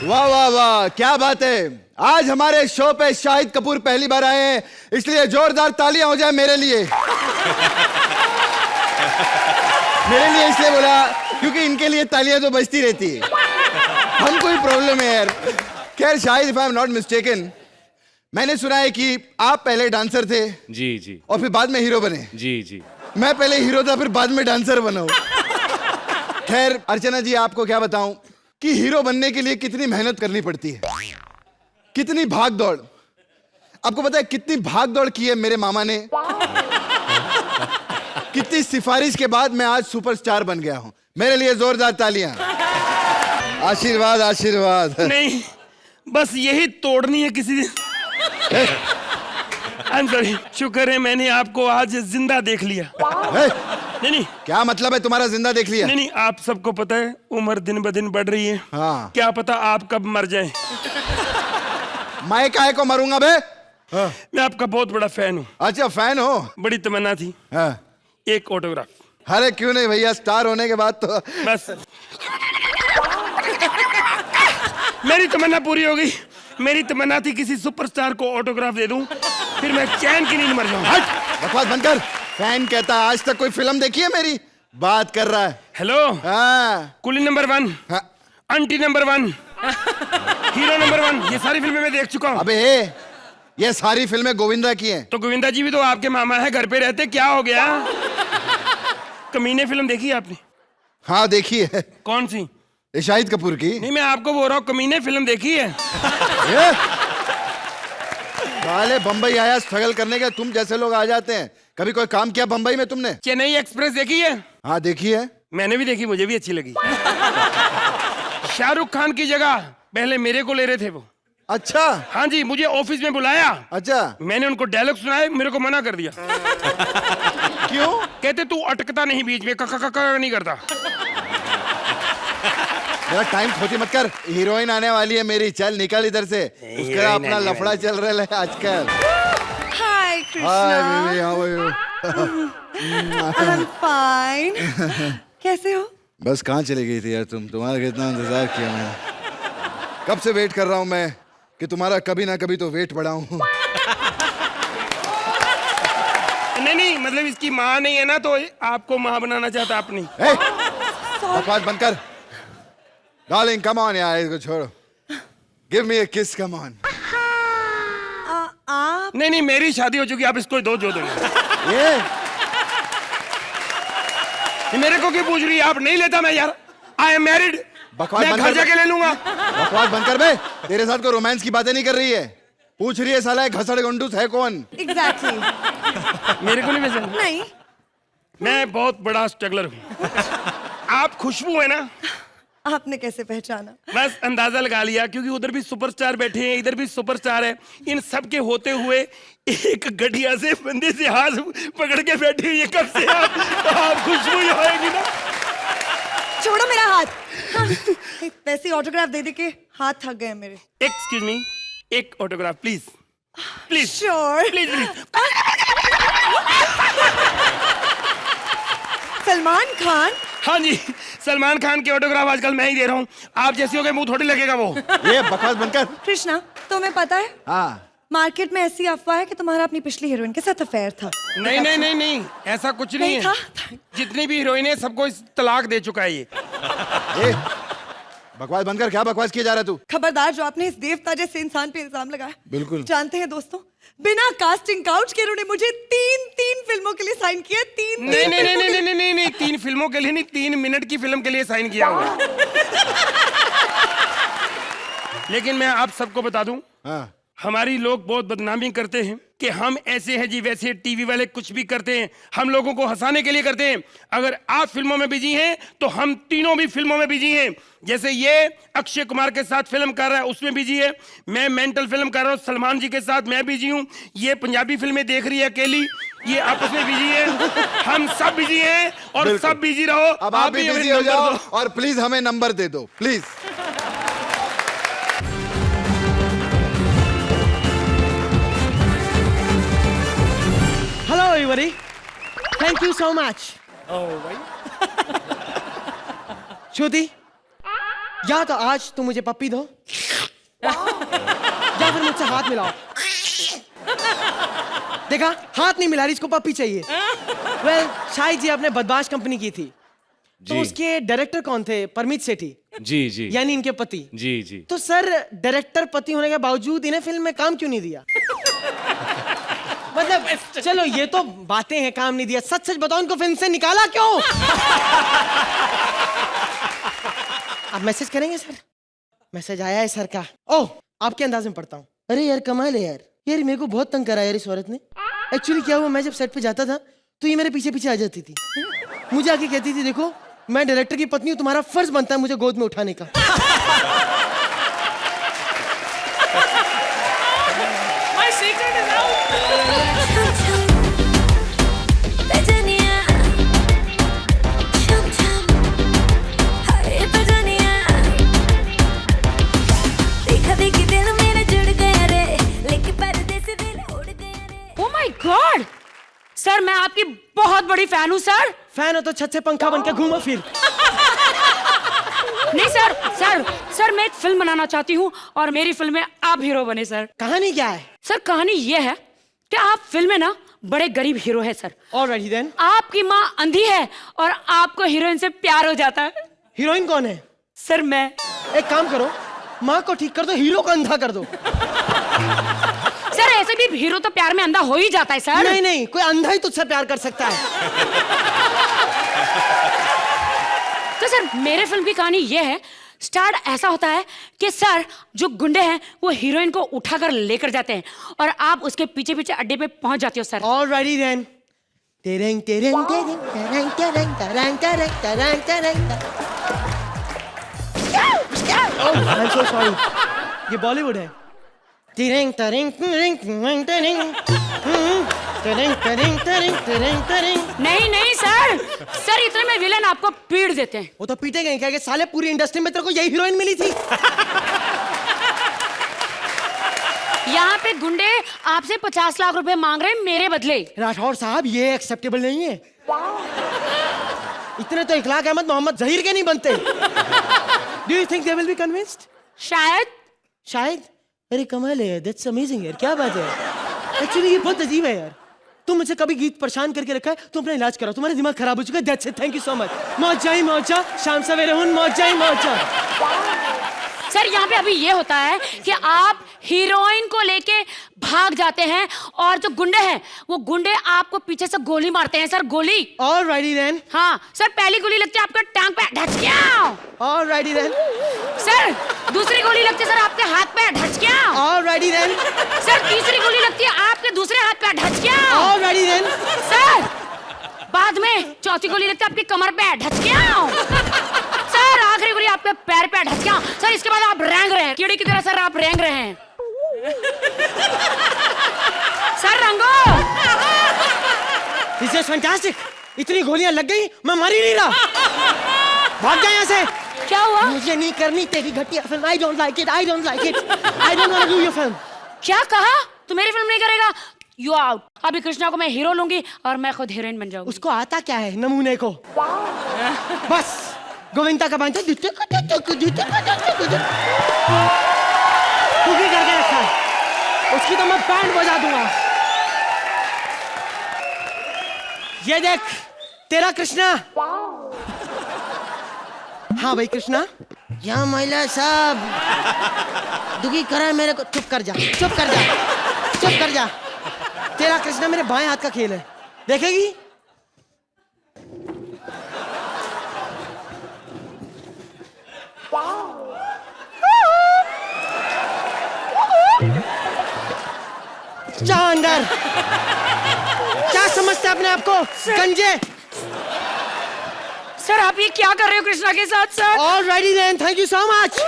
वाह वाह वाह, क्या बात है। आज हमारे शो पे शाहिद कपूर पहली बार आए हैं, इसलिए जोरदार तालियां हो जाए मेरे लिए। मेरे लिए इसलिए बोला क्योंकि इनके लिए तालियां तो बजती रहती है। हमको ही प्रॉब्लम है यार। खैर Shahid, if I am not mistaken, मैंने सुना है कि आप पहले डांसर थे जी जी और फिर बाद में हीरो बने। जी जी। मैं पहले हीरो था, फिर बाद में डांसर बना हूं। खैर अर्चना जी, आपको क्या बताऊं कि हीरो बनने के लिए कितनी मेहनत करनी पड़ती है, कितनी भाग दौड़। आपको पता है कितनी भाग दौड़ की है मेरे मामा ने, कितनी सिफारिश के बाद मैं आज सुपरस्टार बन गया हूं। मेरे लिए जोरदार तालियां। आशीर्वाद आशीर्वाद। नहीं, बस यही तोड़नी है किसी दिन। I am sorry. शुक्र है मैंने आपको आज जिंदा देख लिया। नहीं, क्या मतलब है तुम्हारा जिंदा देख लिया? नहीं, आप सबको पता है उम्र दिन ब दिन बढ़ रही है। हाँ। क्या पता आप कब मर जाएं। मैं काहे को मरूंगा बे? हाँ। मैं आपका बहुत बड़ा फैन हूँ। अच्छा फैन हो? बड़ी तमन्ना थी। हाँ। एक ऑटोग्राफ। अरे क्यों नहीं भैया, स्टार होने के बाद तो बस मेरी तमन्ना पूरी हो गई। मेरी तमन्ना थी किसी सुपरस्टार को ऑटोग्राफ दे दूं, फिर मैं चैन की नींद मर जाऊं। हट, बकवास बंद कर। फैन कहता है, आज तक कोई फिल्म देखी है मेरी? बात कर रहा है। हेलो। हाँ। कुली नंबर 1, हाँ। आंटी नंबर 1, हीरो नंबर 1, ये सारी फिल्में मैं देख चुका हूँ। अबे ये सारी फिल्में गोविंदा की हैं। तो गोविंदा जी भी तो आपके मामा है, घर पे रहते, क्या हो गया? कमीने फिल्म देखी है आपने? हाँ देखी है। कौन सी? ये शाहिद कपूर की। नहीं, मैं आपको बोल रहा हूँ कमीने फिल्म देखी है? साले बंबई आया स्ट्रगल करने के, तुम जैसे लोग आ जाते हैं। कभी कोई काम किया बंबई में तुमने? चेन्नई एक्सप्रेस देखी है? हाँ देखी है। मैंने भी देखी, मुझे भी अच्छी लगी। शाहरुख खान की जगह पहले मेरे को ले रहे थे वो। अच्छा। हाँ जी, मुझे ऑफिस में बुलाया। अच्छा। मैंने उनको डायलॉग सुनाए, मेरे को मना कर दिया। क्यों? कहते तू अटकता नहीं बीच में, नहीं करता। मेरा टाइम खोती मत कर। हीरोइन आने वाली है मेरी, चल निकल इधर से। उसका अपना लफड़ा चल रहा है आजकल। हाय कृष्णा। I'm fine. कैसे हो? बस कहाँ चली गई थी यार तुम? तुम्हारा कितना इंतजार किया मैंने। कब से वेट कर रहा हूँ मैं कि तुम्हारा कभी ना कभी तो वेट बढ़ाऊं। नहीं, मतलब इसकी माँ नहीं है ना, तो आपको माँ बनाना चाहता आपने। बकवास बंद कर। डार्लिंग कम ऑन यार, इसको छोड़ो। गिव मी अ किस, कम ऑन। आप? नहीं, मेरी शादी हो चुकी, आप इसको दो जो दोगे। ये मेरे को क्यों पूछ रही है? आप नहीं लेता मैं यार। I am married. मैं घर जाके ले लूंगा। बकवास बंद कर बे। तेरे साथ कोई रोमांस की बातें नहीं कर रही है। पूछ रही है साला घसड़ गुंडूस है कौन? Exactly. मेरे को नहीं पहचाना? नहीं। मैं बहुत बड़ा स्ट्रगलर हूँ। आप खुशबू है ना? आपने कैसे पहचाना? बस अंदाजा लगा लिया, क्योंकि उधर भी सुपरस्टार बैठे हैं, इधर भी सुपरस्टार है। इन सब के होते हुए एक गठिया से बंदे से हाथ पकड़ के बैठे हैं। ये कब से आप खुशबू ही होएगी ना? छोड़ो मेरा हाथ। हाँ, वैसे ऑटोग्राफ दे दे के हाथ थक गए मेरे। एक्सक्यूज मी, एक autograph please. Please sure. Please. Salman Khan. हाँ जी, सलमान खान के ऑटोग्राफ आजकल मैं ही दे रहा हूँ। आप जैसे हो गए मुंह थोड़ी लगेगा वो। ये बकवास बंद कर। कृष्णा, तुम्हें पता है हाँ। मार्केट में ऐसी अफवाह है कि तुम्हारा अपनी पिछली हीरोइन के साथ अफेयर था। नहीं, ऐसा कुछ नहीं है। था? जितनी भी हीरोइन है सबको तलाक दे चुका है ये। बकवास बंद कर। क्या बकवास किया जा रहा है तू? खबरदार, जो आपने इस देवता जैसे इंसान पे इल्जाम लगाया। बिल्कुल। जानते हैं दोस्तों, बिना कास्टिंग काउच के उन्होंने मुझे तीन फिल्मों के लिए साइन किया। नहीं, 3 फिल्मों के लिए नहीं, 3 मिनट की फिल्म के लिए साइन किया हुआ। लेकिन मैं आप सबको बता दूं, हाँ। हमारी लोग बहुत बदनामी करते हैं कि हम ऐसे हैं जी, वैसे। टीवी वाले कुछ भी करते हैं, हम लोगों को हंसाने के लिए करते हैं। अगर आप फिल्मों में बिजी हैं तो हम तीनों भी फिल्मों में बिजी हैं। जैसे ये अक्षय कुमार के साथ फिल्म कर रहा है, उसमें बिजी है। मैं मेंटल फिल्म कर रहा हूँ सलमान जी के साथ, मैं बिजी हूँ। ये पंजाबी फिल्में देख रही है अकेली, ये आपस में बिजी है। हम सब बिजी हैं और सब बिजी रहो। अब आप भी बिजी हो जाओ और प्लीज हमें नंबर दे दो, please. Hello everybody. Thank you so much. भाई श्रुति, या तो आज तुम मुझे पप्पी दो या फिर मुझसे हाथ मिलाओ। देखा, हाथ नहीं मिला रही, इसको पप्पी चाहिए। वेल, शाहिद जी आपने बदमाश कंपनी की थी, तो जी। उसके डायरेक्टर कौन थे? परमीत सेठी, जी जी यानी इनके पति। जी जी। तो सर, डायरेक्टर पति होने के बावजूद इन्हें फिल्म में काम क्यों नहीं दिया? मतलब चलो ये तो बातें हैं, काम नहीं दिया, सच सच बताओ, इनको फिल्म से निकाला क्यों? आप मैसेज करेंगे सर? मैसेज आया है सर का। ओह, आपके अंदाज में पढ़ता हूँ। अरे यार कमाल है यार, यार मेरे को बहुत तंग करा यार इस औरत ने। एक्चुअली क्या हुआ, मैं जब सेट पे जाता था तो ये मेरे पीछे पीछे आ जाती थी, मुझे आके कहती थी, देखो मैं डायरेक्टर की पत्नी हूँ, तुम्हारा फर्ज बनता है मुझे गोद में उठाने का। My secret is out. Oh my God! Sir मैं आपकी बहुत बड़ी फैन हूँ सर। फैन हो तो छत से पंखा बन के घूमो फिर। नहीं सर, सर मैं एक फिल्म बनाना चाहती हूँ और मेरी फिल्म में आप हीरो बने सर। कहानी क्या है? सर कहानी ये है कि आप फिल्म में ना बड़े गरीब हीरो है सर। Alright then. आपकी माँ अंधी है और आपको हीरोइन से प्यार हो जाता है। हीरोइन कौन है? सर मैं। एक काम करो, माँ को ठीक कर दो, हीरो को अंधा कर दो। सर ऐसे भी हीरो तो प्यार में अंधा हो ही जाता है सर। नहीं नहीं, कोई अंधा ही तुझसे प्यार कर सकता है। तो सर मेरे फिल्म की कहानी ये है, स्टार्ट ऐसा होता है कि सर जो गुंडे हैं वो हीरोइन को उठाकर लेकर जाते हैं और आप उसके पीछे पीछे अड्डे पे पहुंच जाते हो सर। Alright then. तेरेंग तेरेंग तेरेंग तेरेंग तेरेंग तेरेंग तेरेंग तेरेंग तेरेंग। Oh I am so sorry, ये बॉलीवुड है। तेरेंग तेरेंग तेरेंग तेरेंग तेरेंग तेरेंग तेरेंग तेरेंग तेरेंग तेरेंग। नहीं नहीं सर इतने में विलन आपको पीट देते हैं। वो तो पीटे गए क्या कि साले पूरी इंडस्ट्री में तेरे को यही हीरोइन मिली थी। यहाँ पे गुंडे आपसे 50 लाख रुपए मांग रहे हैं मेरे बदले। राठौर साहब ये एक्सेप्टेबल नहीं है। इतने तो इखलाक अहमद मोहम्मद जहीर के नहीं बनते। Do you think they will be convinced? शायद। अरे कमाल है यार, दैट्स अमेजिंग यार, क्या बात है। एक्चुअली ये बहुत अजीब है यार, तुम मुझे कभी गीत परेशान करके रखा है, तुम अपना इलाज कराओ, तुम्हारा दिमाग खराब हो चुका है। That's it, thank you so much. मौजा ही मौजा, शाम सवेरे हुन मौजा ही मौजा। सर यहाँ पे अभी ये होता है कि आप हीरोइन को लेके भाग जाते हैं और जो गुंडे हैं वो गुंडे आपको पीछे से गोली मारते हैं सर, गोली। Alrighty then. हाँ सर, पहली गोली लगती है आपका टांग पे, ढचकियां। Alrighty then. सर दूसरी गोली लगती है सर आपके हाथ पे, ढचकियां। Alrighty then. सर तीसरी गोली लगती है आपके दूसरे हाथ पे, ढचकियां। Alrighty then. सर बाद में चौथी गोली लगती है आपकी कमर पे, ढचकियां। सर आखिरी गोली आपके पैर पे, ढचकियां। सर इसके बाद आप रेंग रहे हैं, कीड़ी की तरह सर आप रेंग रहे हैं। सर रंगो। This is fantastic. इतनी गोलियां लग गई, मैं मर ही नहीं रहा। भाग जा यहाँ से। क्या हुआ? मुझे नहीं करनी तेरी घटिया film. I don't like it, I don't like it, I don't want to do your film. क्या कहा? तू मेरी फिल्म नहीं करेगा? You out. अभी कृष्णा को मैं हीरो लूंगी और मैं खुद हीरोइन बन जाऊंगी। उसको आता क्या है नमूने को? बस गोविंदा का बांधा दुक्की करके रखा है, उसकी तो मैं बैंड बजा दूंगा। ये देख तेरा कृष्णा। हाँ भाई कृष्णा। या महिला साहब दुखी करा मेरे को। चुप कर जा, चुप कर जा, चुप कर जा। तेरा कृष्णा मेरे बाएं हाथ का खेल है, देखेगी? जा अंदर। क्या समझते अपने आप को गंजे? सर आप ये क्या कर रहे हो कृष्णा के साथ sir? Alrighty then, thank you so much.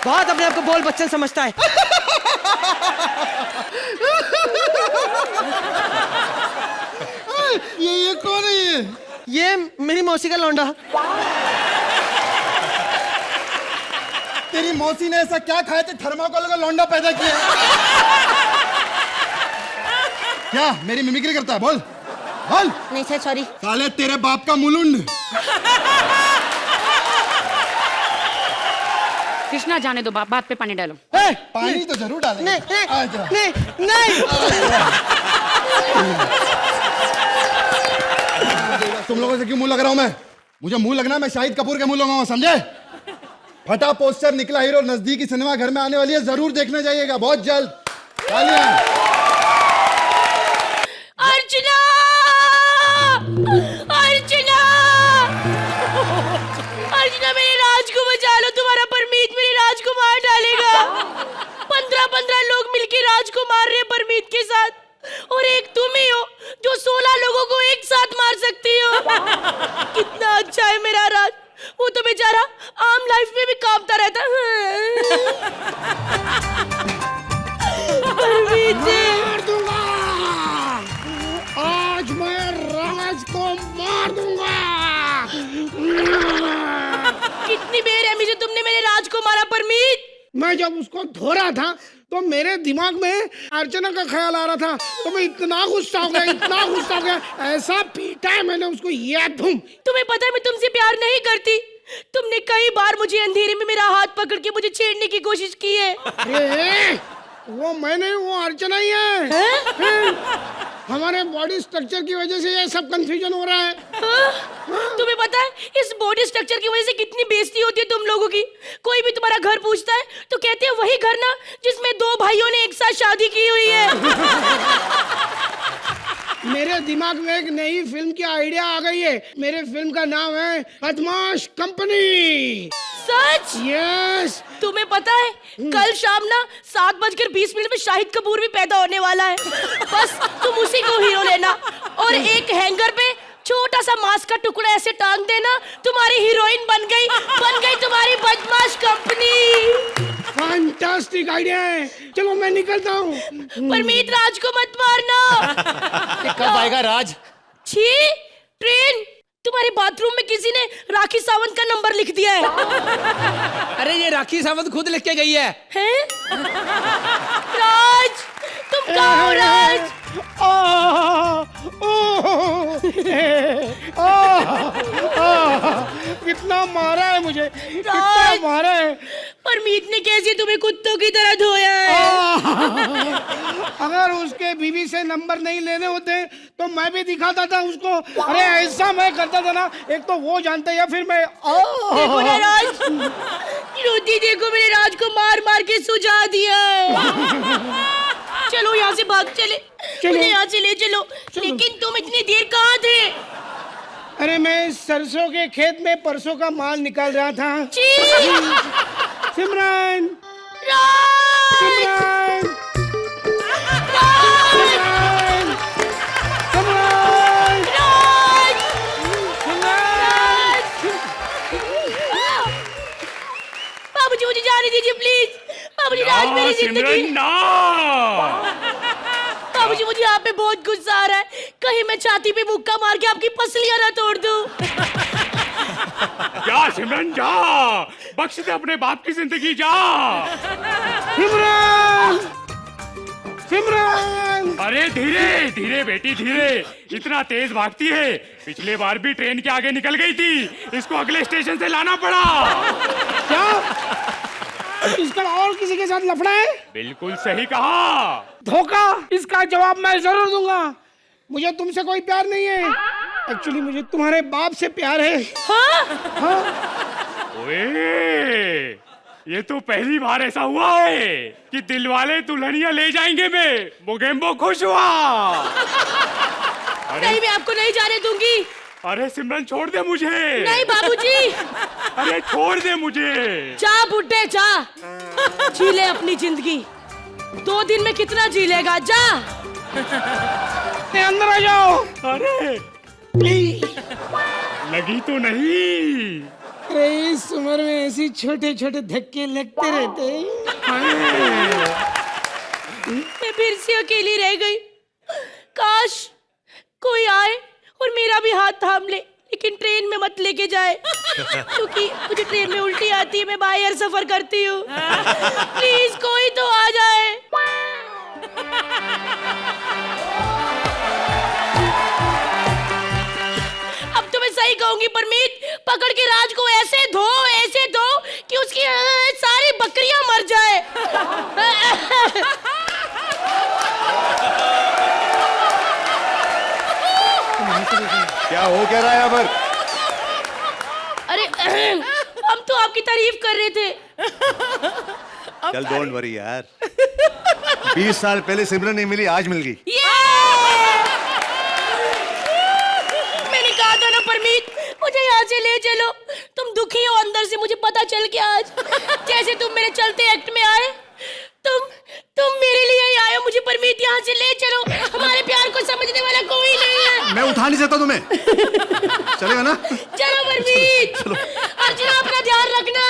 बहुत अपने आप को बोल बच्चन समझता है। ये कौन है ये? ये मेरी मौसी का लौंडा। तेरी मौसी ने ऐसा क्या खाया थे थर्माकोल का लौंडा पैदा किया? क्या मेरी मिमिक्री करता है? बोल बोल। नहीं सर सॉरी। साले तेरे बाप का मुलुंड। कृष्णा जाने दो, बात पे पानी डालो। पानी तो जरूर डालेंगे। नहीं आ जाओ। नहीं नहीं। तुम लोगों से क्यों मुंह लग रहा हूं मैं? मुझे मुंह लगना, मैं शाहिद कपूर के मुंह लगाऊंगा, समझे? फटा पोस्टर निकला हीरो नजदीकी सिनेमा घर में आने वाली है, जरूर देखने जाइएगा बहुत जल्द। तालियां। अर्चना, अर्चना, अर्चना मेरे राज को बचा लो, तुम्हारा परमीत मेरे राज को मार डालेगा। 15 लोग मिलके राज को मार रहे हैं परमीत के साथ, और एक तुम ही हो जो 16 लोगों को एक साथ मार सकती हो। कितना अच्छा है मेरा राज, वो तो बेचारा आम लाइफ में भी कांपता रहता है। परमीत मार दूंगा, आज मैं राज को मार दूंगा। कितनी बेरहमी से तुमने मेरे राज को मारा परमीत। मैं जब उसको धो रहा था तो मेरे दिमाग में अर्चना का ख्याल आ रहा था, तो मैं इतना गुस्सा हो गया, इतना गुस्सा हो गया, ऐसा पीटा है मैंने उसको, ये धूम। तुम्हें पता है मैं तुमसे प्यार नहीं करती। तुमने कई बार मुझे अंधेरे में मेरा हाथ पकड़ के मुझे छेड़ने की कोशिश की है। अरे वो मैंने, वो अर्चना ही है। हमारे बॉडी स्ट्रक्चर की वजह से ये सब कंफ्यूजन हो रहा है। तुम्हें पता है इस बॉडी स्ट्रक्चर की वजह से कितनी बेइज्जती होती है तुम लोगों की। कोई भी तुम्हारा घर पूछता है तो कहते हैं वही घर ना जिसमें 2 भाइयों ने एक साथ शादी की हुई है। मेरे दिमाग में एक नई फिल्म की आइडिया आ गई है। मेरे फिल्म का नाम है बदमाश कंपनी। सच? यस। तुम्हें पता है कल शाम ना 7:20 में शाहिद कपूर भी पैदा होने वाला है। बस तुम उसी को हीरो लेना और एक हैंगर पे छोटा सा मांस का टुकड़ा ऐसे टांग देना, तुम्हारी हीरोइन बन गई तुम्हारी बदमाश कंपनी। फैंटास्टिक आइडिया है, चलो मैं निकलता हूँ। परमीत राज को मत मारना। कब आएगा राज? छी, ट्रेन। तुम्हारे बाथरूम में किसी ने राखी सावंत का नंबर लिख दिया है। अरे ये राखी सावंत खुद लिख के गई है। हैं? राज, तुम कहाँ हो राज? कितना मारा है मुझे, कितना मारा है। परमीत ने कैसे तुम्हें कुत्तों की तरह धोया है? अगर उसके बीवी से नंबर नहीं लेने होते तो मैं भी दिखाता था उसको। अरे ऐसा मैं करता था ना, एक तो वो जानते या फिर मैं। देखो ना राज, रोती देखो मेरे राज को मार मार के सुझा दिया है। चलो यहाँ से भाग चले, मुझे यहाँ से ले चलो। लेकिन तुम इतनी देर कहाँ थे? अरे मैं सरसों के खेत में परसों का माल निकाल रहा था। सिमरन, राज, सिमरन, राज, सिमरन, सिमरन, राज, बाबूजी मुझे जाने दीजिए प्लीज। बाबूजी राज मेरी जिंदगी। बाबूजी मुझे आप पे बहुत गुस्सा आ रहा है, कहीं मैं छाती पे मुक्का मार के आपकी पसलियां ना तोड़ दूं। जा सिमरन जा, बख्श दे अपने बाप की जिंदगी, जा। सिमरन, सिमरन। अरे धीरे धीरे बेटी धीरे, इतना तेज भागती है। पिछले बार भी ट्रेन के आगे निकल गई थी, इसको अगले स्टेशन से लाना पड़ा। क्या इसका और किसी के साथ लफड़ा है? बिल्कुल सही कहा। धोखा, इसका जवाब मैं जरूर दूंगा। मुझे तुमसे कोई प्यार नहीं है, एक्चुअली मुझे तुम्हारे बाप से प्यार है। हाँ? ओए, ये तो पहली बार ऐसा हुआ है कि दिलवाले दुल्हनियां ले जाएंगे में मोगेम्बो खुश हुआ। नहीं, मैं आपको नहीं जाने दूंगी। अरे सिमरन छोड़ दे मुझे। नहीं बाबूजी। अरे छोड़ दे मुझे। जा बुड्ढे जा, जी ले अपनी जिंदगी। 2 दिन में कितना जी लेगा, जा। अंदर आ जाओ। अरे लगी तो नहीं? अरे इस उम्र में ऐसी छोटे छोटे धक्के लगते रहते हैं। मैं फिर से अकेली रह गई। काश कोई आए और मेरा भी हाथ थाम ले, लेकिन ट्रेन में मत लेके जाए क्योंकि मुझे ट्रेन में उल्टी आती है, मैं बाय एयर सफर करती हूँ। प्लीज कोई तो आ जाए। अब तो मैं सही कहूंगी परमीत, पकड़ के राज को ऐसे धो कि उसकी सारी क्या हो क्या रहा है यहाँ पर? अरे हम तो आपकी तारीफ कर रहे थे। चल डोंट वरी यार, 20 साल पहले सिमरन नहीं मिली, आज मिल गई। मैंने कहा था ना परमीत, मुझे यहाँ से ले चलो। तुम दुखी हो अंदर से, मुझे पता चल गया आज। जैसे तुम मेरे चलते एक्ट में आए, तुम मेरे लिए ही आए हो। मुझे परमीत यहाँ से ले चलो, हमारे प्यार को समझने वाला कोई नहीं है। मैं उठा नहीं सकता तुम्हें। चलेगा ना? चलो परमीत। अर्चना अपना ध्यान रखना,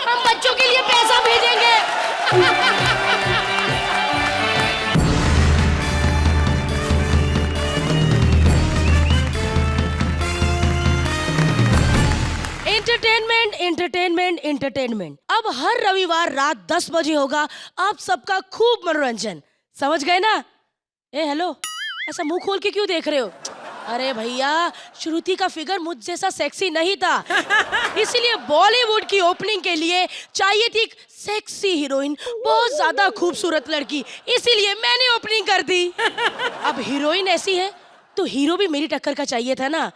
हम बच्चों के लिए पैसा भेजेंगे। Entertainment entertainment entertainment. अब हर रविवार रात 10 बजे होगा आप सबका खूब मनोरंजन। समझ गए ना? हेलो, ऐसा मुंह खोल के क्यों देख रहे हो? अरे भैया, श्रुति का फिगर मुझ जैसा सेक्सी नहीं था, इसलिए बॉलीवुड की ओपनिंग के लिए चाहिए थी एक सेक्सी हीरोइन, बहुत ज्यादा खूबसूरत लड़की, इसीलिए मैंने ओपनिंग कर दी। अब हीरोइन ऐसी है तो हीरो भी मेरी टक्कर का चाहिए था ना।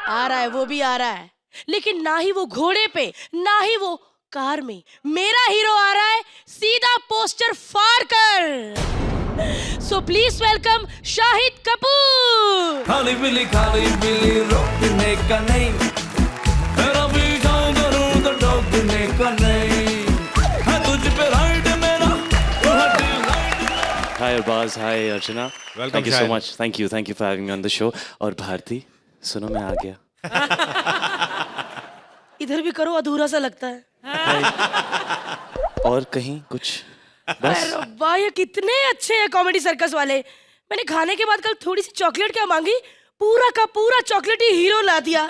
आ रहा है, वो भी आ रहा है, लेकिन ना ही वो घोड़े पे, ना ही वो कार में। मेरा हीरो आ रहा है सीधा पोस्टर फाड़ कर। So please welcome Shahid Kapoor. खाली बिली रोकने का नहीं, मेरा भी जाऊं करूं तो रोकने का नहीं, है तुझ पे राइड मेरा, तू हटी ride. Hi Arbaz, hi Archana. Welcome, Thank you so Shahid. much. Thank you for having me on the show. और भारती, सुनो मैं आ गया। इधर भी करो, अधूरा सा लगता है। और कहीं कुछ बस। अरे वाह, ये कितने अच्छे हैं कॉमेडी सर्कस वाले। मैंने खाने के बाद कल थोड़ी सी चॉकलेट क्या मांगी, पूरा का पूरा चॉकलेट ही हीरो ला दिया।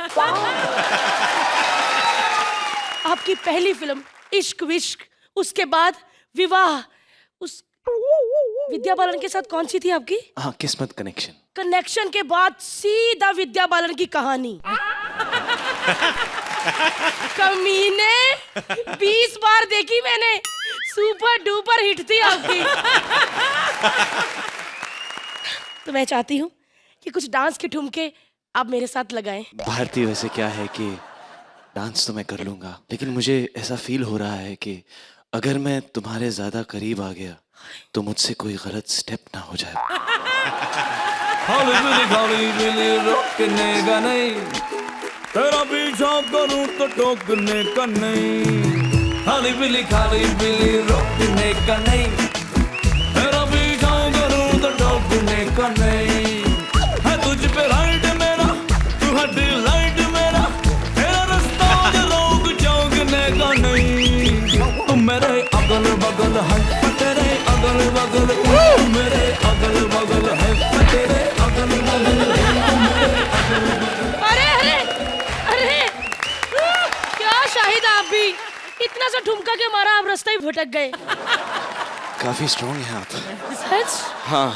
आपकी पहली फिल्म इश्क विश्क, उसके बाद विवाह, उस विद्या बालन के साथ कौन सी थी आपकी? हाँ, किस्मत कनेक्शन। कनेक्शन के बाद सीधा विद्या बालन की कहानी। कमीने, 20 बार देखी मैंने, सुपर डुपर हिट थी आपकी। तो मैं चाहती हूँ कि कुछ डांस के ठुमके आप मेरे साथ लगाएं। भारती, वैसे क्या है कि डांस तो मैं कर लूंगा, लेकिन मुझे ऐसा फील हो रहा है कि अगर मैं तुम्हारे ज्यादा करीब आ गया तो मुझसे कोई गलत स्टेप ना हो जाए। खाली बिली रोकने का नहीं, तेरा पीछा करूं तो टोकने का नहीं, खाली बिली रोकने का नहीं, तेरा पीछा करूं तो टोकने का नहीं, है तुझ पे राइड मेरा, तू हटी राइड मेरा, तेरा रास्ता रोक चौकने का नहीं, तुम मेरे अगल बगल है, तेरे अगल बगल, तुम मेरे अगल बगल है, तेरे अगल बगल है। अरे अरे अरे, क्या शाहिद, आप भी इतना सा ठुमका के मारा आप रास्ता ही भटक गए। काफी स्ट्रॉन्ग है आप। सच? हाँ।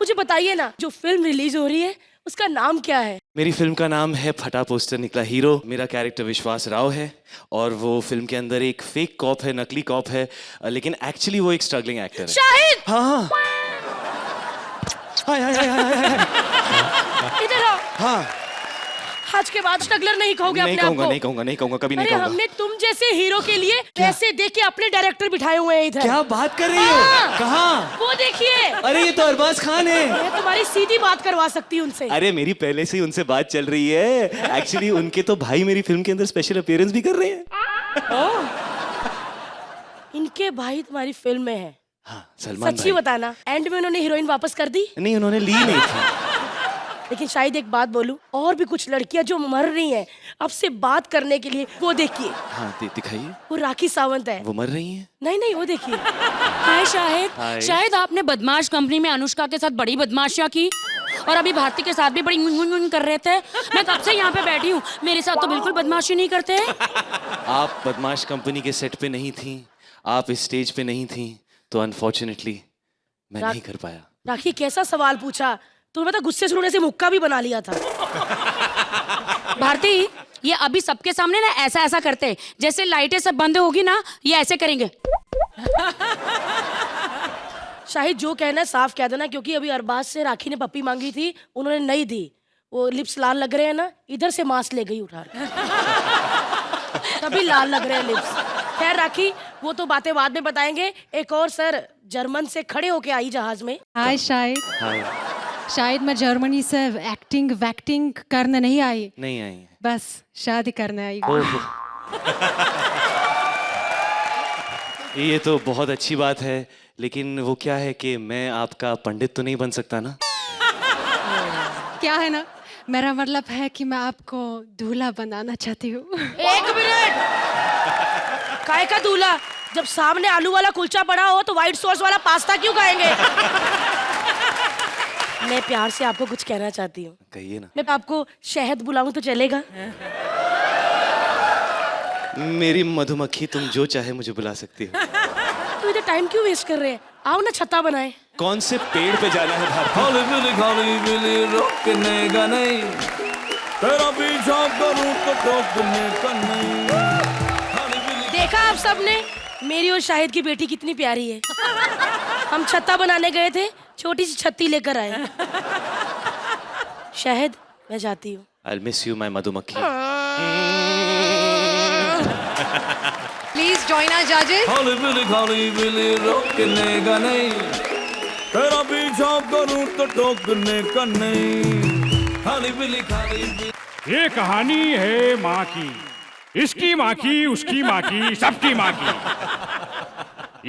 मुझे बताइए ना, जो फिल्म रिलीज हो रही है उसका नाम क्या है? मेरी फिल्म का नाम है फटा पोस्टर निकला हीरो। मेरा कैरेक्टर विश्वास राव है और वो फिल्म के अंदर एक फेक कॉप है, नकली कॉप है, लेकिन एक्चुअली वो एक स्ट्रगलिंग एक्टर है। शाहिद! हाँ। हाय हाय हाय हाय हाय। इधर आओ। हाँ। आज के बाद स्ट्रगलर नहीं कहोगे अपने आप को? नहीं कहूंगा, कभी नहीं अरे कहूंगा। हमने तुम जैसे हीरो के लिए पैसे दे के अपने डायरेक्टर बिठाए हुए हैं इधर। क्या बात कर रही हो? हाँ। कहाँ? वो देखिए। अरे ये तो अरबाज खान है। मैं तुम्हारी सीधी बात करवा सकती हूँ उनसे। अरे मेरी पहले से ही उनसे बात चल रही है। एक्चुअली उनके तो भाई मेरी फिल्म के अंदर स्पेशल अपीयरेंस भी कर रहे हैं। इनके भाई तुम्हारी फिल्म में है? हाँ, सलमान सच्ची भाई। बताना, एंड में उन्होंने हीरोइन वापस कर दी? नहीं, उन्होंने ली नहीं थी। लेकिन शायद एक बात बोलूं, और भी कुछ लड़कियां जो मर रही हैं आपसे बात करने के लिए, वो देखिए। हाँ, दिखाइए। वो राखी सावंत है। वो मर रही हैं? नहीं, वो देखिए। हाय शाहिद। हाय। शायद आपने बदमाश कंपनी में अनुष्का के साथ बड़ी बदमाशियां की और अभी भारती के साथ भी बड़ी गुन कर रहे थे। मैं कब से यहाँ पे बैठी हूँ, मेरे साथ तो बिल्कुल बदमाशी नहीं करते। आप बदमाश कंपनी के सेट पे नहीं थी, आप इस स्टेज पे नहीं थी, तो अनफॉर्चुनेटली मैं नहीं कर पाया। राखी, कैसा सवाल पूछा? तुम्हें तो गुस्से से रोने से मुक्का भी बना लिया था। भारती, ये अभी सबके सामने ना ऐसा करते हैं, जैसे लाइटें सब बंद होगी ना, ये ऐसे करेंगे। शाहिद जो कहना है साफ कह देना, क्योंकि अभी अरबाज से राखी ने पप्पी मांगी थी, उन्होंने नहीं दी। वो लिप्स लाल लग रहे हैं ना, इधर से मांस ले गई उठा तभी लाल लग रहे हैं लिप्स। खैर राखी, वो तो बातें बाद में बताएंगे। एक और सर जर्मन से खड़े होके आई जहाज में। हाय शाहिद। हाय। शायद मैं जर्मनी से एक्टिंग वैक्टिंग करने नहीं आई, नहीं आई। बस शादी करने आई। ये तो बहुत अच्छी बात है, लेकिन वो क्या है कि मैं आपका पंडित तो नहीं बन सकता ना? क्या है ना, मेरा मतलब है कि मैं आपको दूल्हा बनाना चाहती हूँ। 1 मिनट, काय का दूल्हा? जब सामने आलू वाला कुलचा पड़ा हो तो व्हाइट सॉस वाला पास्ता क्यों खाएंगे? मैं प्यार से आपको कुछ कहना चाहती हूँ। कहिए ना। मैं आपको शहद बुलाऊं तो चलेगा? मेरी मधुमक्खी, तुम जो चाहे मुझे बुला सकती हो। तो इधर टाइम क्यों वेस्ट कर रहे हैं? आओ ना छत्ता बनाए। कौन से पेड़ पे जाना है भारती? खाली बिली रोकने का नहीं, तेरा पीछा करूं तो टोकने का नहीं। देखा आप सबने, मेरी और शाहिद की बेटी कितनी प्यारी है। हम छत्ता बनाने गए थे, छोटी सी छत्ती लेकर आए। शाहिद, मैं जाती हूँ। I'll miss you, my मधुमक्खी। प्लीज जॉइन आवर जजेस। खाली बिली रोकने का नहीं, तेरा पीछा करूं तो टोकने का नहीं। खाली बिली ये कहानी है माँ की, इसकी माँ की, उसकी माँ की, सबकी माँ की,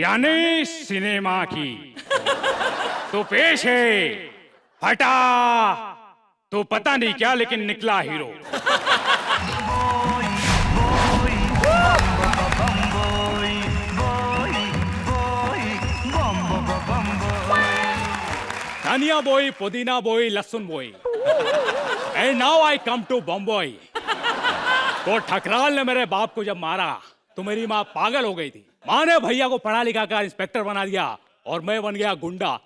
यानी सिनेमा की। तो पेश है फटा तो पता नहीं क्या, लेकिन निकला हीरो। धनिया बोई, पुदीना बोई, लहसुन बोई। And now I come to Bombay. तो ठकराल ने मेरे बाप को जब मारा तो मेरी माँ पागल हो गई थी। माँ ने भैया को पढ़ा लिखा कर इंस्पेक्टर बना दिया और मैं बन गया गुंडा।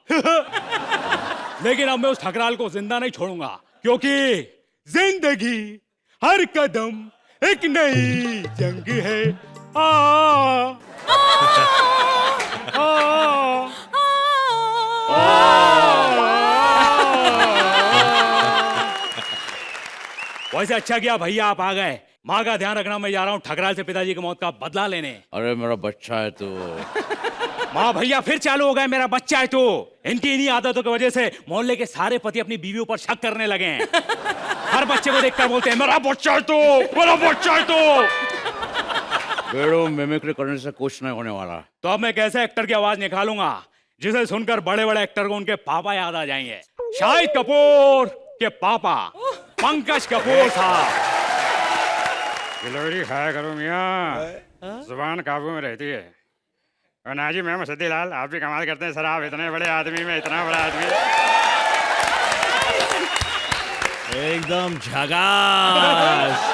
लेकिन अब मैं उस ठकराल को जिंदा नहीं छोड़ूंगा, क्योंकि जिंदगी हर कदम एक नई जंग है। वैसे अच्छा किया भैया आप आ गए। माँ का ध्यान रखना, मैं जा रहा हूँ ठकराल से पिताजी की मौत का बदला लेने। अरे मेरा बच्चा है तो। माँ भैया फिर चालू हो गए, मेरा बच्चा है तो। इनकी इन्हीं आदतों की वजह से मोहल्ले के सारे पति अपनी बीवियों पर शक करने लगे हैं। हर बच्चे को देखकर बोलते हैं मेरा बच्चा है तो, मेरा बच्चा है तो। बेड़ो मिमिक्री करने से कुछ नहीं होने वाला। तो अब मैं कैसे एक्टर की आवाज निकालूंगा जिसे सुनकर बड़े बड़े एक्टर को उनके पापा याद आ जाएंगे। शाहिद कपूर के पापा पंकज कपूर साहब। गिलोरी खाया करो मियाँ, जुबान काबू में रहती है। और नाजी मैं मसदी लाल, आप भी कमाल करते हैं सर। आप इतने बड़े आदमी में इतना बड़ा आदमी। एकदम झकास।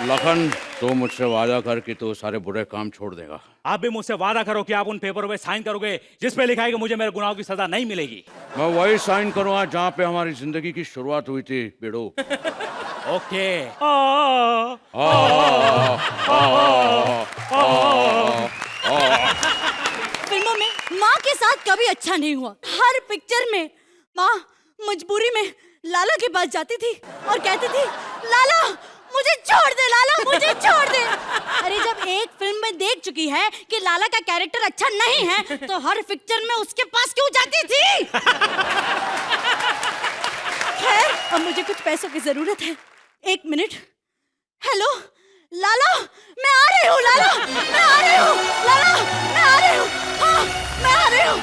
लखन, तो मुझसे वादा कर कि तू सारे बुरे काम छोड़ देगा। आप भी मुझसे वादा करो कि आप उन पेपरों पे साइन करोगे जिस पे लिखा है कि मुझे मेरे गुनाहों की सजा नहीं मिलेगी। मैं वही साइन करूंगा जहाँ पे हमारी जिंदगी की शुरुआत हुई थी बेड़ो। ओके। फिल्मों में माँ के साथ कभी अच्छा नहीं हुआ। हर पिक्चर में माँ मजबूरी में लाला के पास जाती थी और कहती थी लाला मुझे छोड़ दे, लाला मुझे छोड़ दे। अरे जब एक फिल्म में देख चुकी है कि लाला का कैरेक्टर अच्छा नहीं है तो हर पिक्चर में उसके पास क्यों जाती थी? खैर अब मुझे कुछ पैसों की जरूरत है। 1 मिनट। हेलो लाला, मैं आ रही हूँ। लाला मैं आ रही हूँ। लाला मैं आ रही हूँ। हाँ मैं आ रही हूँ।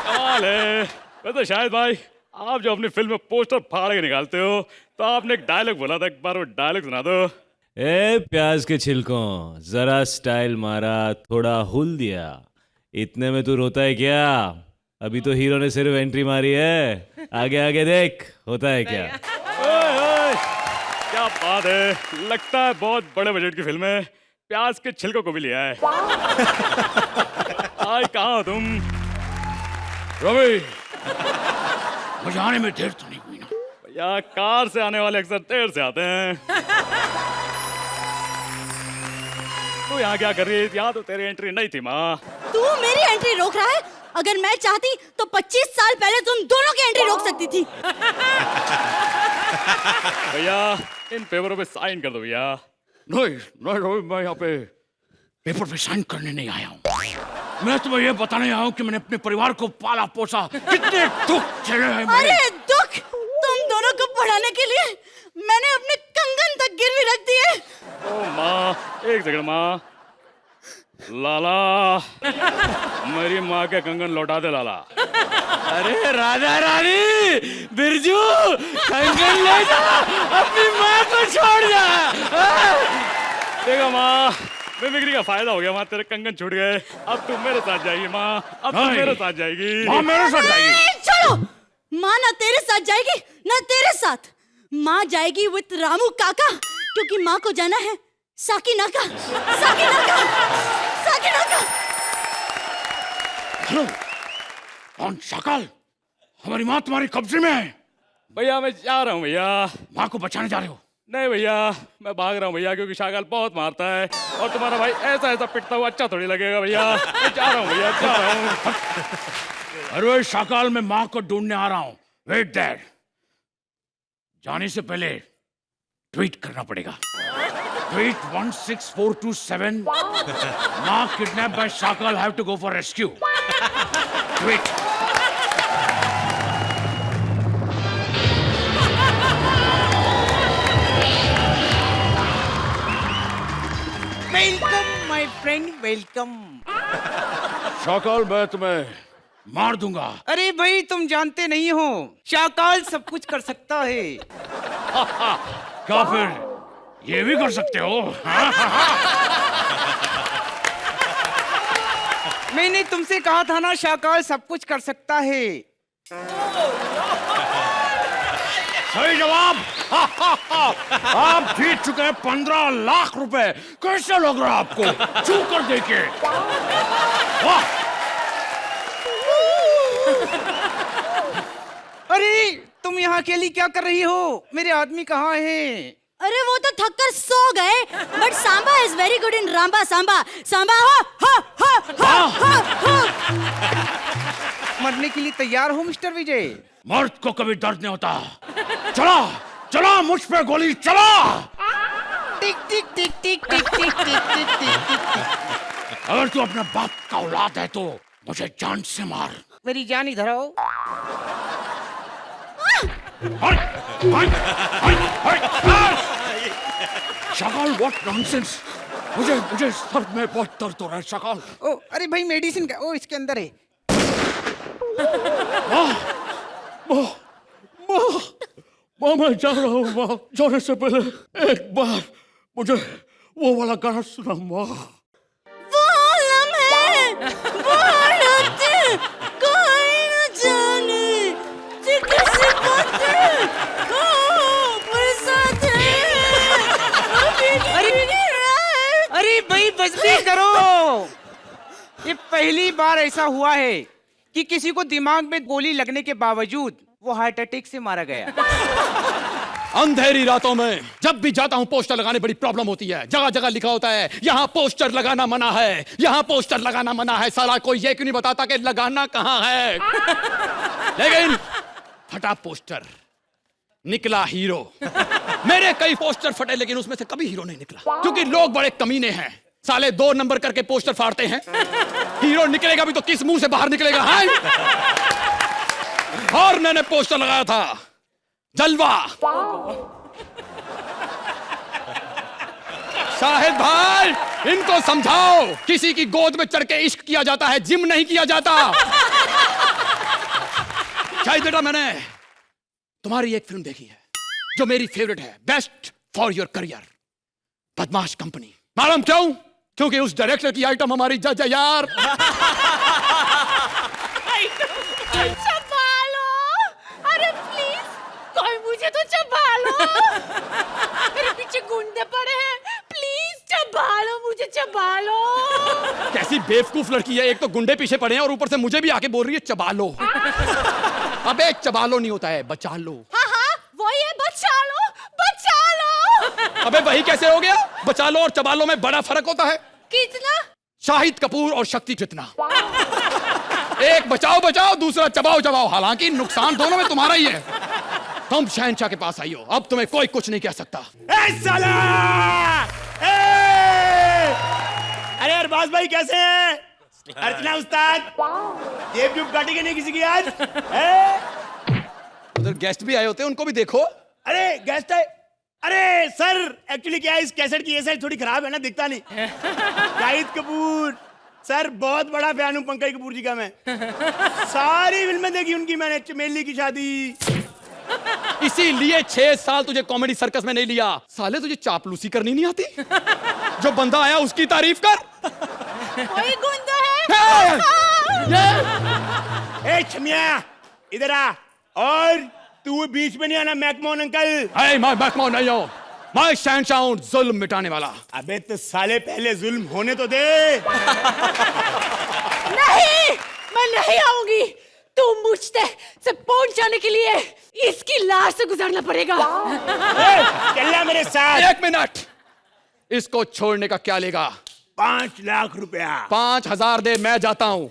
कमाल है। वैसे शाहिद भाई, आप जो अपनी फिल्म में पोस्टर फाड़ के निकालते हो, तो आपने एक डायलॉग बोला था, एक बार वो डायलॉग सुना दो। ए प्याज के छिलकों, जरा स्टाइल मारा, थोड़ा हुल दिया, इतने में तू रोता है क्या? अभी तो हीरो ने सिर्फ एंट्री मारी है, आगे आगे देख होता है क्या। क्या बात है, लगता है बहुत बड़े बजट की फिल्म है। प्याज के छिलकों को भी लिया है। आज कहाँ हो तुम? रवि, मुझे आने में देर तो नहीं हुई ना? भैया कार से आने वाले अक्सर देर से आते हैं। तू यहाँ क्या कर रही है? यहाँ तो तेरी एंट्री नहीं थी माँ। तू मेरी एंट्री रोक रहा है? अगर मैं चाहती तो 25 साल पहले तुम दोनों की एंट्री रोक सकती थी। भैया इन पेपरों पे साइन कर दो भैया। नहीं नहीं रवि, मैं यहाँ पे पेपर पे साइन करने नहीं आया हूँ। मैं तुम्हें ये बताने आया हूँ कि मैंने अपने परिवार को पाला पोसा, कितने दुख झेले हैं मैंने। अरे दुख? तुम दोनों को पढ़ाने के लिए मैंने अपने कंगन तक गिरवी रख दिए। ओ माँ, एक सेकंड माँ। लाला, मेरी माँ के कंगन लौटा दे लाला। अरे राधा रानी, बिरजू, कंगन ले जा, अपनी माँ को छोड़ जा। देखो माँ, मिमिक्री का फायदा हो गया माँ, तेरे कंगन छूट गए। अब तू मेरे साथ जाएगी माँ, अब तू मेरे साथ जाएगी। माँ मेरे साथ जाएगी। छोड़ो, माँ ना तेरे साथ जाएगी ना तेरे साथ। माँ जाएगी विद रामू काका, क्योंकि माँ को जाना है साकिनाका, साकिनाका, साकिनाका। हेलो, कौन शाकाल? हमारी माँ तुम्हारे कब्जे में है। भैया मैं जा रहा हूँ भैया। माँ को बचाने जा रहे हो? नहीं भैया, मैं भाग रहा हूँ भैया, क्योंकि शाकाल बहुत मारता है और तुम्हारा भाई ऐसा ऐसा पिटता हुआ अच्छा थोड़ी लगेगा भैया। मैं जा रहा हूँ भैया, जा रहा हूँ। अरे शाकाल, मैं माँ को ढूंढने आ रहा हूँ। Wait there. जाने से पहले ट्वीट करना पड़ेगा। ट्वीट 16427। माँ kidnap by Shakaal, have to go for rescue. Tweet. Welcome my friend, welcome. Shakaal, मैं तुम्हें मार दूंगा। अरे भाई, तुम जानते नहीं हो, शाकाल सब कुछ कर सकता है। क्या फिर ये भी कर सकते हो? मैंने तुमसे कहा था ना, शाकाल सब कुछ कर सकता है। सही जवाब। आप जीत चुके हैं 15 लाख रुपए। कैसे लग रहा है आपको छू कर देके? वाह! अरे तुम यहाँ अकेली क्या कर रही हो? मेरे आदमी कहाँ हैं? अरे वो तो थक कर सो गए। But samba is very good in rumba samba. Samba हो हो हो हो हो हो। मरने के लिए तैयार हो मिस्टर विजय? मर्द को कभी दर्द नहीं होता। चला चला, मुझ पे गोली चला। टिक टिक टिक टिक टिक टिक टिक टिक टिक। अगर तू अपने बाप का औलाद है तो मुझे जान से मार। मेरी जान इधर आओ। Shakaal, what nonsense. मुझे सर में बहुत दर्द हो रहा है शाकाल। ओ अरे भाई, मेडिसिन का ओ इसके अंदर है। माँ मैं जा रहा हूँ। माँ, जाने से पहले एक बार मुझे वो वाला गाना सुना माँ। वो लम्हे, वो रातें, कोई न जाने कि किसी बातें बरसात है। अरे भाई, बस भी करो। ये पहली बार ऐसा हुआ है कि किसी को दिमाग में गोली लगने के बावजूद वो हार्ट अटैक से मारा गया। अंधेरी रातों में जब भी जाता हूं पोस्टर लगाने बड़ी प्रॉब्लम होती है। जगह जगह लिखा होता है यहाँ पोस्टर लगाना मना है, यहाँ पोस्टर लगाना मना है। साला कोई ये क्यों नहीं बताता कि लगाना कहाँ है? लेकिन फटा पोस्टर, निकला हीरो। मेरे कई पोस्टर फटे लेकिन उसमें से कभी हीरो नहीं निकला, क्योंकि लोग बड़े कमीने हैं। साले 2 नंबर करके पोस्टर फाड़ते हैं। हीरो निकलेगा भी तो किस मुंह से बाहर निकलेगा? है? और मैंने पोस्टर लगाया था जलवा। शाहिद भाई, इनको समझाओ, किसी की गोद में चढ़ के इश्क किया जाता है, जिम नहीं किया जाता। शाहिद बेटा, मैंने तुम्हारी एक फिल्म देखी है जो मेरी फेवरेट है, बेस्ट फॉर योर करियर, बदमाश कंपनी। मालूम क्यों? क्योंकि उस डायरेक्टर की आइटम हमारी जज है यार। चबालो, अरे प्लीज कोई मुझे तो चबालो। मेरे पीछे गुंडे पड़े हैं, प्लीज चबालो, मुझे चबालो। कैसी बेवकूफ लड़की है, एक तो गुंडे पीछे पड़े हैं और ऊपर से मुझे भी आके बोल रही है चबा लो। अबे चबालो नहीं होता है, बचा लो। हाँ हाँ, वही है, बचा लो, बचा लो। अबे वही कैसे हो गया? बचा लो और चबा लो में बड़ा फर्क होता है। कितना? शाहिद कपूर और शक्ति जितना। एक बचाओ बचाओ, दूसरा चबाओ चबाओ। हालांकि नुकसान दोनों में तुम्हारा ही है। तुम शहंशाह के पास आई हो, अब तुम्हें कोई कुछ नहीं कह सकता। साला! अरे अरबाज भाई कैसे हैं? अर्चना उस्ताद, जेब जूब काटी कि नहीं किसी की आज? उधर गेस्ट भी आए होते हैं, उनको भी देखो। अरे गेस्ट है? अरे सर एक्चुअली क्या है, इस कैसेट की ये साइड थोड़ी खराब है ना, दिखता नहीं। शाहिद कपूर सर, बहुत बड़ा फैन हूँ पंकज कपूर जी का मैं। सारी फिल्में देखी उनकी मैंने, चमेली की शादी। इसीलिए 6 साल तुझे कॉमेडी सर्कस में नहीं लिया। साले तुझे चापलूसी करनी नहीं आती? जो बंदा आया उसकी तारीफ कर। कोई गुंडा है? ए छमिया, इधर आ। और तू बीच में नहीं आना मैकमोहन अंकल। मैं मैकमोहन नहीं हूँ, मैं शहंशाह हूँ जुल्म मिटाने वाला। अबे तो साले पहले जुल्म होने तो दे। नहीं, मैं नहीं आऊंगी। तू मुझसे से पहुंच जाने के लिए इसकी लाश से गुजरना पड़ेगा। चलना मेरे साथ। 1 मिनट, इसको छोड़ने का क्या लेगा? 5 लाख रुपया। 5000 दे, मैं जाता हूँ।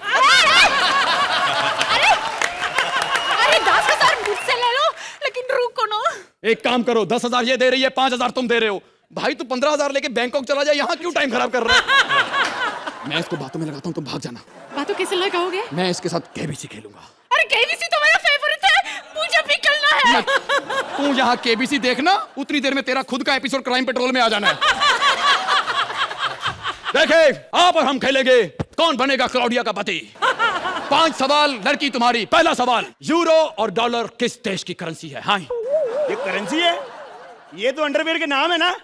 अरे 10,000 मुझसे ले लो, लेकिन रुको ना। एक काम करो, 10,000 ये दे रही है, 5,000 तुम दे रहे हो। भाई तू 15,000 लेके बैंकॉक चला जाए, यहाँ क्यों टाइम खराब कर रहा है? मैं इसको बातों में लगाता हूँ, तुम भाग जाना। बातों कैसे लगाओगे? मैं इसके साथ केबीसी खेलूंगा। अरे केबीसी तो मेरा फेवरेट है, मुझे भी खेलना है। तू यहाँ केबीसी देखना, उतनी देर में तेरा खुद का एपिसोड क्राइम पेट्रोल में आ जाना है। देखे, आप और हम खेलेंगे कौन बनेगा क्लाउडिया का पति। 5 सवाल, लड़की तुम्हारी। पहला सवाल, यूरो और डॉलर किस देश की करेंसी है? हाँ, ये करेंसी है? ये तो अंडरवेयर के नाम है ना?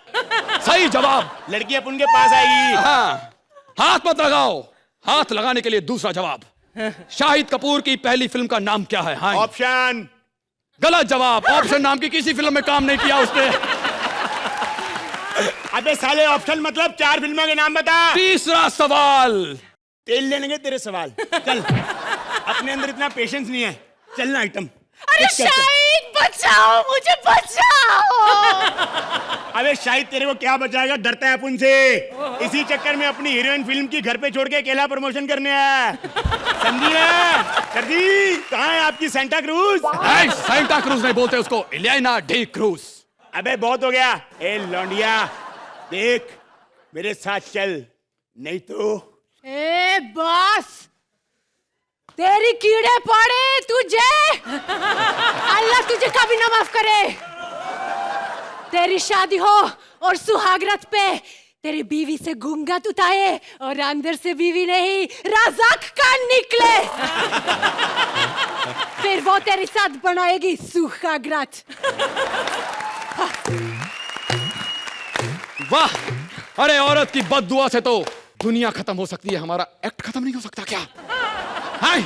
सही जवाब। लड़की अपन के पास आएगी। हाँ, हाथ मत लगाओ। हाथ लगाने के लिए दूसरा जवाब। शाहिद कपूर की पहली फिल्म का नाम क्या है? हाँ, ऑप्शन। गलत जवाब। ऑप्शन नाम की किसी फिल्म में काम नहीं किया उसने। अबे साले, ऑप्शन मतलब 4 फिल्मों के नाम बता। तीसरा सवाल। तेल लेने के तेरे सवाल। चल, अपने अंदर इतना पेशेंस नहीं है। चलना आइटम। अरे शाहिद बचाओ, मुझे बचाओ। अबे शाहिद तेरे को क्या बचाएगा, डरता है अपन से। इसी चक्कर में अपनी हीरोइन फिल्म की घर पे छोड़ के अकेला प्रमोशन करने आया। समझिए सर जी, कहाँ है आपकी सेंटा क्रूज? सेंटा क्रूज नहीं बोलते उसको, इलियाना डी क्रूज। अबे बहुत हो गया। ए लौंडिया, देख मेरे साथ चल, नहीं तो। ए बॉस, तेरी कीड़े पड़े तुझे, अल्लाह तुझे कभी ना माफ करे। तेरी शादी हो और सुहागरात पे तेरी बीवी से घूंघट उठाए और अंदर से बीवी नहीं राज़ाक का निकले। फिर वो तेरे साथ बनाएगी सुहागरात। वाह, अरे औरत की बददुआ से तो दुनिया खत्म हो सकती है, हमारा एक्ट खत्म नहीं हो सकता क्या? हाय